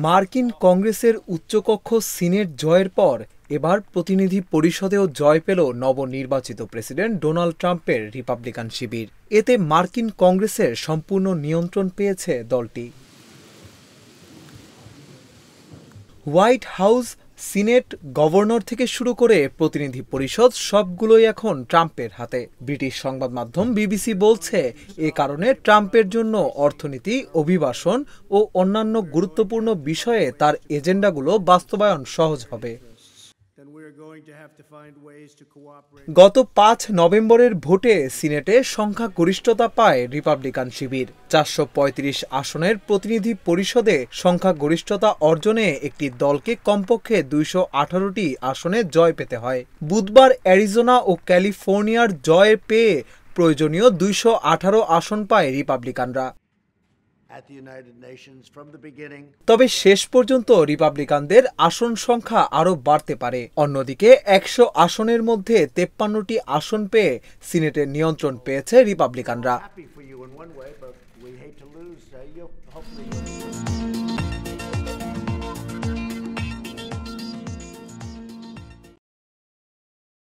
মার্কিন কংগ্রেসের উচ্চকক্ষ সিনেট জয়ের পর এবার প্রতিনিধি পরিষদেও জয় পেল নবনির্বাচিত প্রেসিডেন্ট ডোনাল্ড ট্রাম্পের রিপাবলিকান শিবির। এতে মার্কিন কংগ্রেসের সম্পূর্ণ নিয়ন্ত্রণ পেয়েছে দলটি। হোয়াইট হাউস, সিনেট, গভর্নর থেকে শুরু করে প্রতিনিধি পরিষদ সবগুলোই এখন ট্রাম্পের হাতে। ব্রিটিশ সংবাদ মাধ্যম বিবিসি বলছে, এ কারণে ট্রাম্পের জন্য অর্থনীতি, অভিবাসন ও অন্যান্য গুরুত্বপূর্ণ বিষয়ে তার এজেন্ডাগুলো বাস্তবায়ন সহজ হবে। গত ৫ নভেম্বরের ভোটে সিনেটে সংখ্যাগরিষ্ঠতা পায় রিপাবলিকান শিবির। ৪৩৫ আসনের প্রতিনিধি পরিষদে সংখ্যাগরিষ্ঠতা অর্জনে একটি দলকে কমপক্ষে ২১৮টি আসনে জয় পেতে হয়। বুধবার অ্যারিজোনা ও ক্যালিফোর্নিয়ার জয় পেয়ে প্রয়োজনীয় ২১৮ আসন পায় রিপাবলিকানরা। তবে শেষ পর্যন্ত রিপাবলিকানদের আসন সংখ্যা আরও বাড়তে পারে। অন্যদিকে ১০০ আসনের মধ্যে ৫৩টি আসন পেয়ে সিনেটের নিয়ন্ত্রণ পেয়েছে রিপাবলিকানরা।